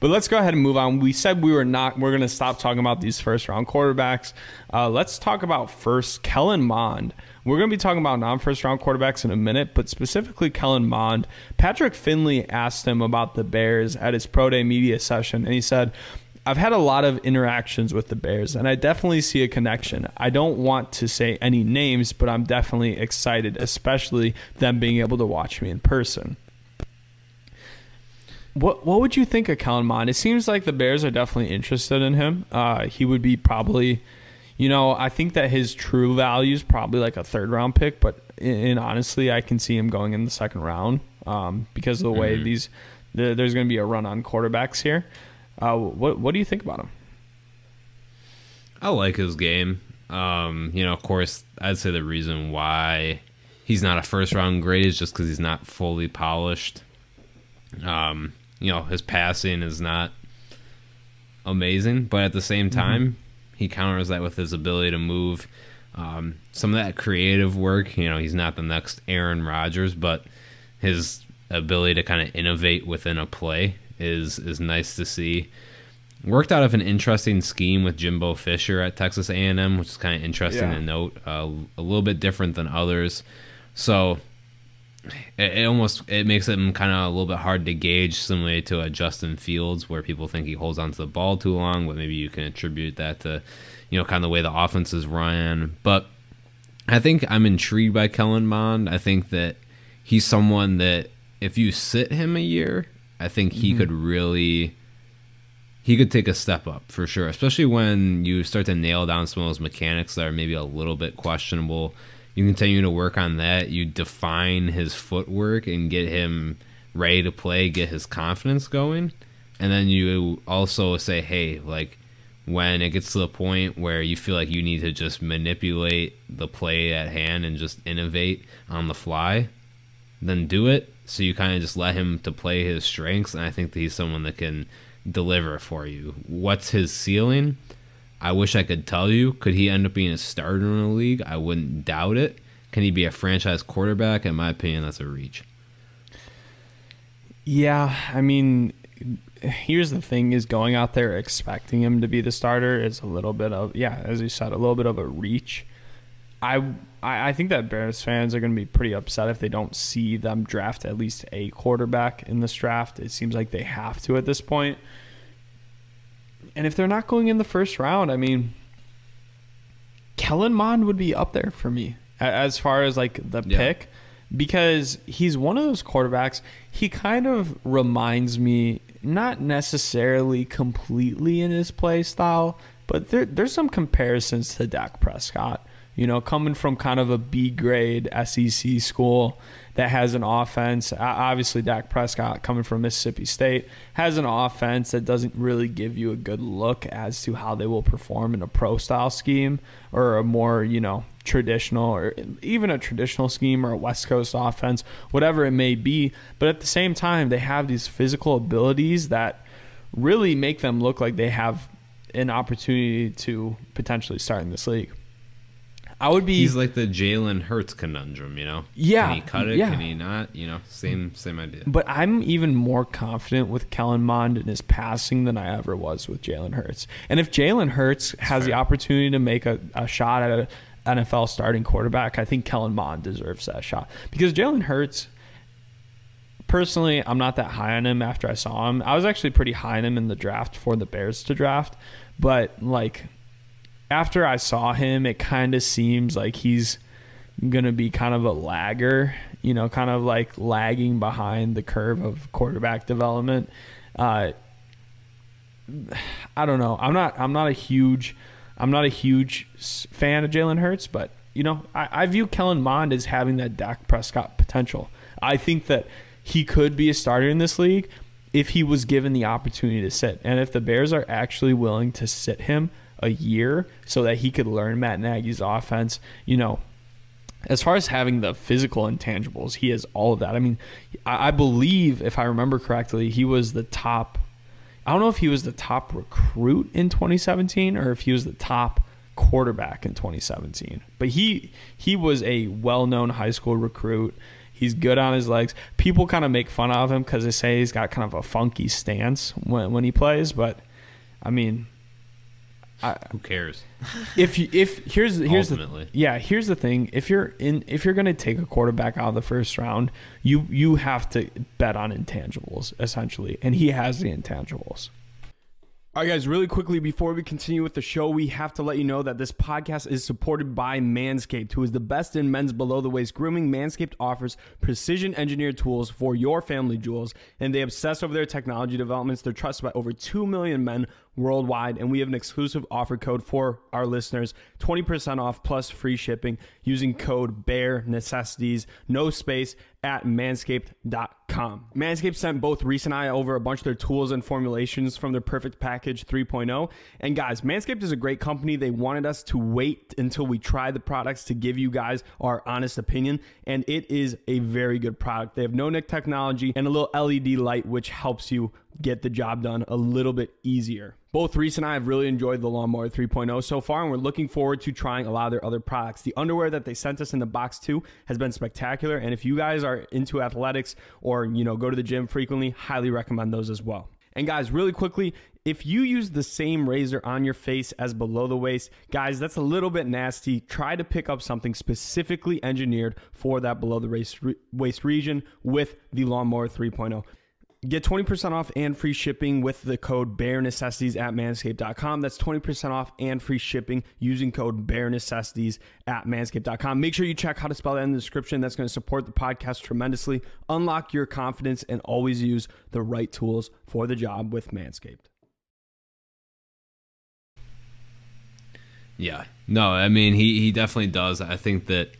But let's go ahead and move on. We said we're going to stop talking about these first round quarterbacks. Let's talk about first Kellen Mond. We're going to be talking about non-first round quarterbacks in a minute, but specifically Kellen Mond. Patrick Finley asked him about the Bears at his pro day media session, and he said, I've had a lot of interactions with the Bears, and I definitely see a connection. I don't want to say any names, but I'm definitely excited, especially them being able to watch me in person. What would you think of Kellen Mond? It seems like the Bears are definitely interested in him. He would be probably, I think that his true value is probably like a third-round pick, but honestly, I can see him going in the second round because of the way there's going to be a run on quarterbacks here. What do you think about him? I like his game. Of course, I'd say the reason why he's not a first-round grade is just because he's not fully polished. His passing is not amazing, but at the same time, he counters that with his ability to move. Some of that creative work, he's not the next Aaron Rodgers, but his ability to kind of innovate within a play is nice to see. Worked out of an interesting scheme with Jimbo Fisher at Texas A&M, which is kind of interesting to note. A little bit different than others. So it makes him kind of a little bit hard to gauge, similarly to a Justin Fields, where people think he holds onto the ball too long, but maybe you can attribute that to, kind of the way the offense is run. But I think I'm intrigued by Kellen Mond. I think that he's someone that if you sit him a year, I think he could take a step up for sure, especially when you start to nail down some of those mechanics that are maybe a little bit questionable. You continue to work on that. You define his footwork and get him ready to play, get his confidence going. And then you also say, hey, like when it gets to the point where you feel like you need to just manipulate the play at hand and just innovate on the fly, then do it. So you kind of just let him to play his strengths, and I think that he's someone that can deliver for you. What's his ceiling? I wish I could tell you. Could he end up being a starter in the league? I wouldn't doubt it. Can he be a franchise quarterback? In my opinion, that's a reach. Yeah, I mean, here's the thing, is going out there expecting him to be the starter is a little bit of, as you said, a little bit of a reach. I think that Bears fans are going to be pretty upset if they don't see them draft at least a quarterback in this draft. It seems like they have to at this point. And if they're not going in the first round, I mean, Kellen Mond would be up there for me as far as like the pick, because he's one of those quarterbacks. He kind of reminds me, not necessarily completely in his play style, but there's some comparisons to Dak Prescott. Coming from kind of a B-grade SEC school that has an offense. Obviously, Dak Prescott, coming from Mississippi State, has an offense that doesn't really give you a good look as to how they will perform in a pro-style scheme or a more, traditional, or even a traditional scheme or a West Coast offense, whatever it may be. But at the same time, they have these physical abilities that really make them look like they have an opportunity to potentially start in this league. He's like the Jalen Hurts conundrum, Yeah. Can he cut it? Yeah. Can he not? Same idea. But I'm even more confident with Kellen Mond in his passing than I ever was with Jalen Hurts. And if Jalen Hurts has the opportunity to make a shot at an NFL starting quarterback, I think Kellen Mond deserves that shot. Because Jalen Hurts, personally, I'm not that high on him after I saw him. I was actually pretty high on him in the draft for the Bears to draft. But, after I saw him, it kind of seems like he's going to be kind of a lagger, kind of like lagging behind the curve of quarterback development. I don't know. I'm not a huge fan of Jalen Hurts, but I view Kellen Mond as having that Dak Prescott potential. I think that he could be a starter in this league if he was given the opportunity to sit, and if the Bears are actually willing to sit him a year so that he could learn Matt Nagy's offense. As far as having the physical intangibles, he has all of that. I mean, I believe, if I remember correctly, he was the top, I don't know if he was the top recruit in 2017 or if he was the top quarterback in 2017, but he was a well-known high school recruit. He's good on his legs. People kind of make fun of him because they say he's got kind of a funky stance when he plays. But I mean, who cares? Here's Ultimately. here's the thing. If you're gonna take a quarterback out of the first round, you have to bet on intangibles essentially, and he has the intangibles. All right, guys, really quickly before we continue with the show, we have to let you know that this podcast is supported by Manscaped, who is the best in men's below-the-waist grooming. Manscaped offers precision-engineered tools for your family jewels, and they obsess over their technology developments. They're trusted by over 2 million men worldwide, and we have an exclusive offer code for our listeners, 20% off plus free shipping using code BEARNECESSITIES, no space, at manscaped.com. Manscaped sent both Reese and I over a bunch of their tools and formulations from their Perfect Package 3.0. And guys, Manscaped is a great company. They wanted us to wait until we try the products to give you guys our honest opinion, and it is a very good product. They have no-nick technology and a little LED light, which helps you get the job done a little bit easier. Both Reese and I have really enjoyed the Lawnmower 3.0 so far, and we're looking forward to trying a lot of their other products. The underwear that they sent us in the box too has been spectacular, and if you guys are into athletics or go to the gym frequently, highly recommend those as well. And guys, really quickly, if you use the same razor on your face as below the waist, guys, that's a little bit nasty. Try to pick up something specifically engineered for that below the waist region with the Lawnmower 3.0. Get 20% off and free shipping with the code BEARNECESSITIES at manscaped.com. That's 20% off and free shipping using code BEARNECESSITIES at manscaped.com. Make sure you check how to spell that in the description. That's going to support the podcast tremendously. Unlock your confidence and always use the right tools for the job with Manscaped. Yeah. No, I mean, he definitely does. I think that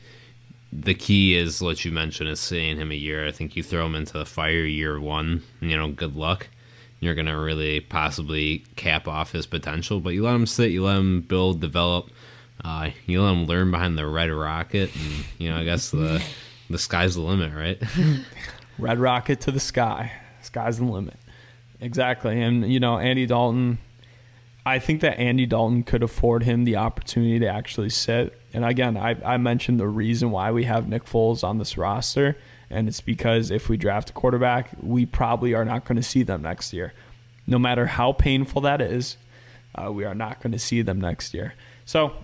the key is what you mentioned is staying him a year. I think you throw him into the fire year one, good luck. You're going to really possibly cap off his potential, but you let him sit, you let him build, develop, you let him learn behind the red rocket, and, I guess the sky's the limit, right? Red rocket to the sky. Sky's the limit. Exactly. And, Andy Dalton, I think that Andy Dalton could afford him the opportunity to actually sit. And again, I mentioned the reason why we have Nick Foles on this roster, and it's because if we draft a quarterback, we probably are not going to see them next year. No matter how painful that is, we are not going to see them next year. So,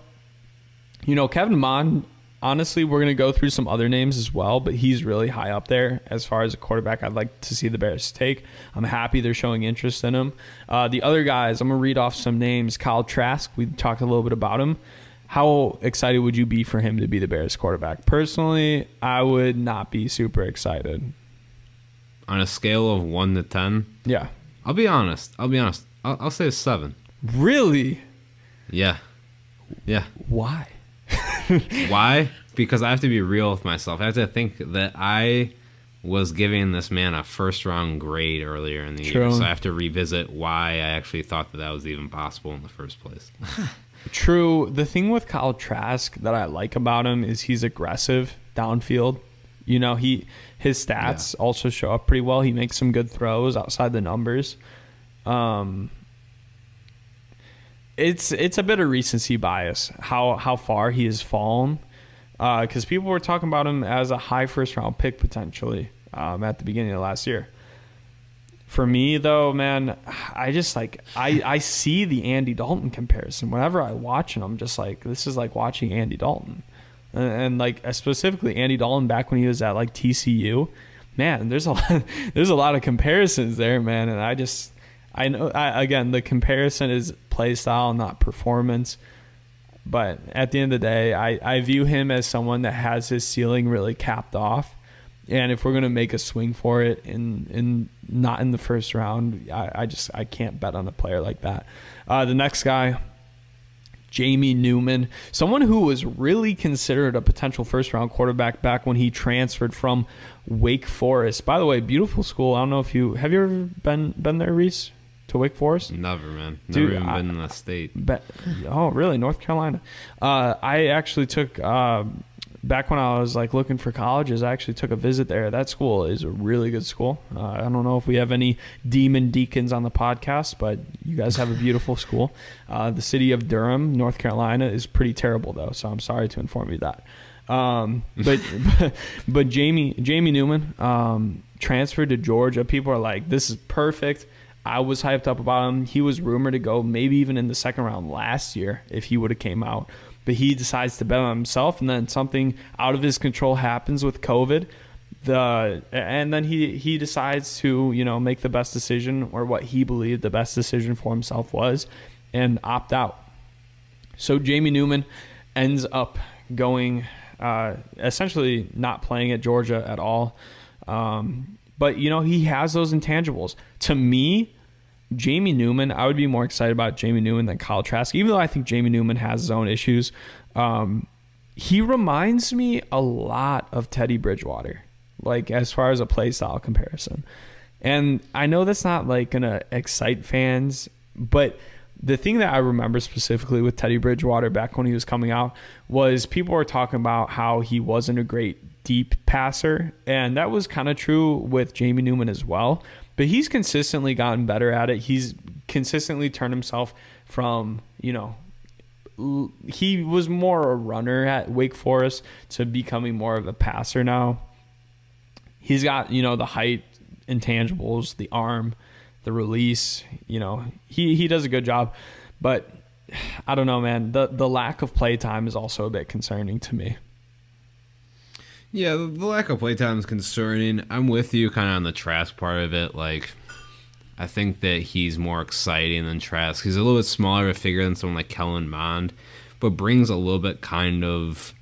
Kevin Mond, honestly, we're going to go through some other names as well, but he's really high up there as far as a quarterback I'd like to see the Bears take. I'm happy they're showing interest in him. The other guys, I'm going to read off some names. Kyle Trask, we talked a little bit about him. How excited would you be for him to be the Bears quarterback? Personally, I would not be super excited. On a scale of 1 to 10? Yeah. I'll be honest. I'll say a 7. Really? Yeah. Why? Why? Because I have to be real with myself. I have to think that I was giving this man a first-round grade earlier in the year. So I have to revisit why I actually thought that was even possible in the first place. True. The thing with Kyle Trask that I like about him is he's aggressive downfield. His stats also show up pretty well. He makes some good throws outside the numbers. It's a bit of recency bias how far he has fallen, because people were talking about him as a high first-round pick potentially at the beginning of last year. For me, though, man, I see the Andy Dalton comparison. Whenever I watch him, I'm just like, this is like watching Andy Dalton. And specifically Andy Dalton back when he was at TCU. Man, there's a lot of comparisons there, man. And I know, again, the comparison is play style, not performance. But at the end of the day, I view him as someone that has his ceiling really capped off. And if we're going to make a swing for it in not in the first round, I can't bet on a player like that. The next guy, Jamie Newman, someone who was really considered a potential first-round quarterback back when he transferred from Wake Forest. By the way, beautiful school. I don't know if have you ever been there, Reese, to Wake Forest? Never, man. Never even been in the state. Oh, really? North Carolina. I actually took back when I was looking for colleges, I actually took a visit there. That school is a really good school. I don't know if we have any demon deacons on the podcast, but you guys have a beautiful school. The city of Durham, North Carolina, is pretty terrible though, so I'm sorry to inform you that. But but Jamie Newman transferred to Georgia. People are like, this is perfect. I was hyped up about him. He was rumored to go maybe even in the second round last year if he would have came out. But he decides to bet on himself, and then something out of his control happens with COVID. And then he decides to, you know, make the best decision, or what he believed the best decision for himself was, and opt out. So Jamie Newman ends up going essentially not playing at Georgia at all. But, you know, he has those intangibles. To me, Jamie Newman, I would be more excited about Jamie Newman than Kyle Trask, even though I think Jamie Newman has his own issues. He reminds me a lot of Teddy Bridgewater, like as far as a play style comparison. And I know that's not like going to excite fans, but the thing that I remember specifically with Teddy Bridgewater back when he was coming out was people were talking about how he wasn't a great deep passer, and that was kind of true with Jamie Newman as well, but he's consistently gotten better at it. He's consistently turned himself from, you know, he was more a runner at Wake Forest to becoming more of a passer now. He's got, you know, the height, intangibles, the arm, the release, you know, he does a good job, but I don't know, man, the lack of play time is also a bit concerning to me. Yeah, the lack of playtime is concerning. I'm with you kind of on the Trask part of it. Like, I think that he's more exciting than Trask. He's a little bit smaller of a figure than someone like Kellen Mond, but brings a little bit kind of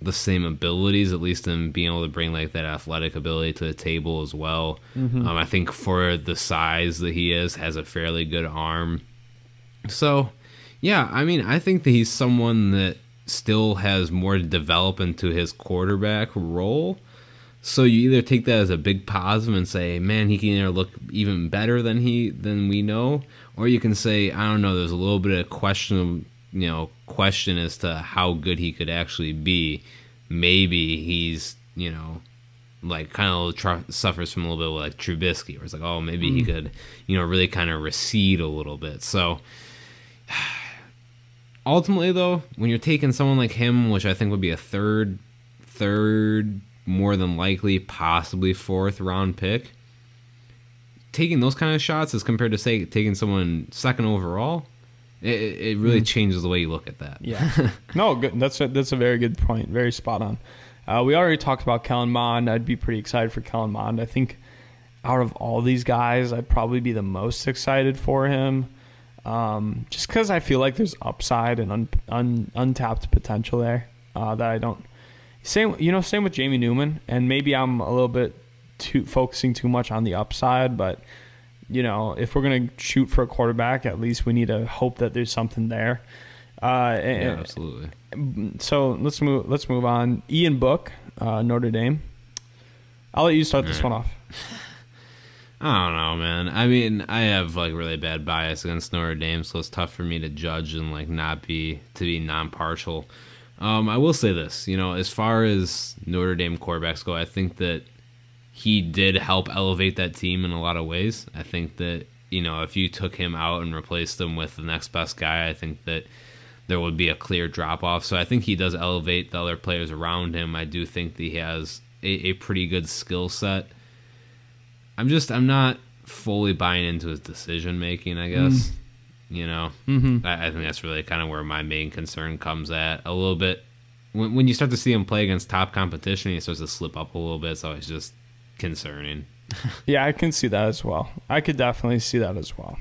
the same abilities, at least in being able to bring like that athletic ability to the table as well. I think for the size that he is, has a fairly good arm. So, yeah, I mean, I think that he's someone that still has more to develop into his quarterback role. So you either take that as a big positive and say, man, he can either look even better than we know, or you can say, I don't know, there's a little bit of question as to how good he could actually be. Maybe he's, you know, like kind of suffers from a little bit like Trubisky, where it's like, oh, maybe he could, you know, really kind of recede a little bit. So ultimately, though, when you're taking someone like him, which I think would be a third, more than likely, possibly fourth round pick, taking those kind of shots as compared to, say, taking someone second overall, it really changes the way you look at that. Yeah. No, good. That's a very good point. Very spot on. We already talked about Kellen Mond. I'd be pretty excited for Kellen Mond. I think out of all these guys, I'd probably be the most excited for him. Just because I feel like there's upside and untapped potential there that I don't. Same with Jamie Newman, and maybe I'm a little bit focusing too much on the upside. But you know, if we're gonna shoot for a quarterback, at least we need to hope that there's something there. Yeah, absolutely. So let's move on. Ian Book, Notre Dame. I'll let you start this one off. I don't know, man. I mean, I have like really bad bias against Notre Dame, so it's tough for me to judge and like be non-partial. I will say this, you know, as far as Notre Dame quarterbacks go, I think that he did help elevate that team in a lot of ways. I think that, you know, if you took him out and replaced him with the next best guy, I think that there would be a clear drop-off. So I think he does elevate the other players around him. I do think that he has a pretty good skill set. I'm not fully buying into his decision-making, I guess. You know? I think that's really kind of where my main concern comes at. A little bit. When you start to see him play against top competition, he starts to slip up a little bit, so it's just concerning. Yeah, I can see that as well. I could definitely see that as well.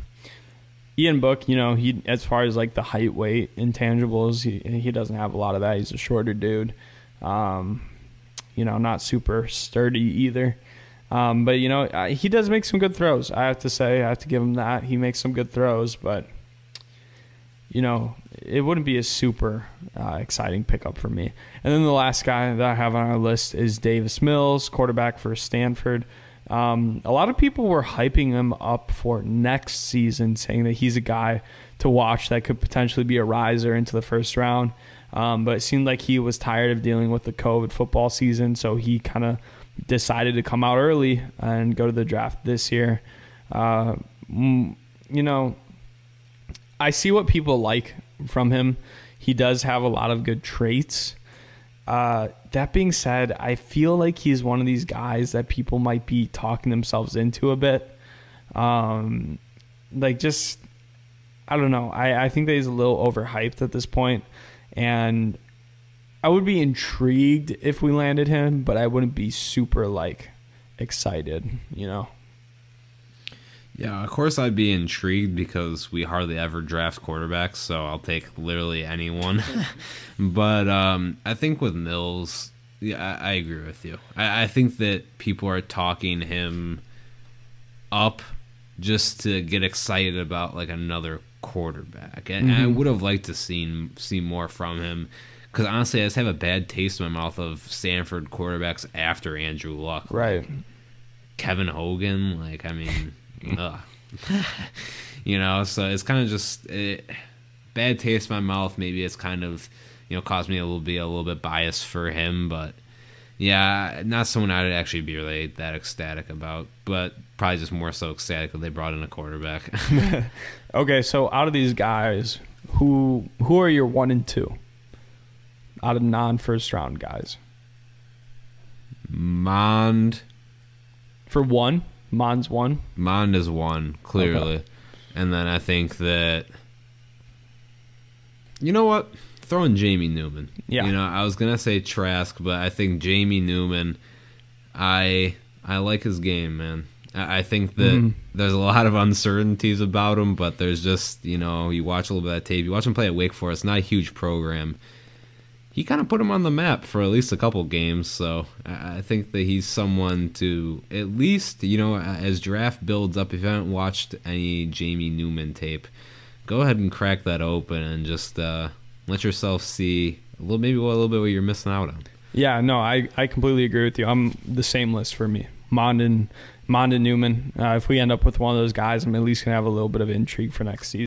Ian Book, you know, he, as far as like the height, weight, intangibles, he doesn't have a lot of that. He's a shorter dude. You know, not super sturdy either. But, you know, he does make some good throws. I have to say, I have to give him that. He makes some good throws, but, you know, it wouldn't be a super exciting pickup for me. And then the last guy that I have on our list is Davis Mills, quarterback for Stanford. A lot of people were hyping him up for next season, saying that he's a guy to watch that could potentially be a riser into the first round. But it seemed like he was tired of dealing with the COVID football season, so he kind of decided to come out early and go to the draft this year. You know, I see what people like from him. He does have a lot of good traits. That being said, I feel like he's one of these guys that people might be talking themselves into a bit. Like, just, I don't know. I think that he's a little overhyped at this point, and I would be intrigued if we landed him, but I wouldn't be super, like, excited, you know? Yeah, of course I'd be intrigued because we hardly ever draft quarterbacks, so I'll take literally anyone. But I think with Mills, yeah, I agree with you. I think that people are talking him up just to get excited about like another quarterback, and I would have liked to see more from him. Because honestly, I just have a bad taste in my mouth of Stanford quarterbacks after Andrew Luck. Right. Kevin Hogan, like, I mean... Ugh. You know, so it's kind of just bad taste in my mouth. Maybe it's kind of, you know, caused me a little bit biased for him, but yeah, not someone I'd actually be really that ecstatic about, but probably just more so ecstatic that they brought in a quarterback. Okay, so out of these guys, who are your 1 and 2 out of non-first round guys? Mond. For 1? Mond's 1? Mond is 1, clearly. Okay. And then I think that, you know what? Throw in Jamie Newman. Yeah. You know, I was going to say Trask, but I think Jamie Newman, I like his game, man. I think that there's a lot of uncertainties about him, but there's just, you know, you watch a little bit of that tape. You watch him play at Wake Forest, not a huge program. He kind of put him on the map for at least a couple games, so I think that he's someone to at least, you know, as draft builds up, if you haven't watched any Jamie Newman tape, go ahead and crack that open and just let yourself see maybe a little bit what you're missing out on. Yeah, no, I completely agree with you. I'm the same list for me. Mond and Newman. If we end up with one of those guys, I'm at least going to have a little bit of intrigue for next season.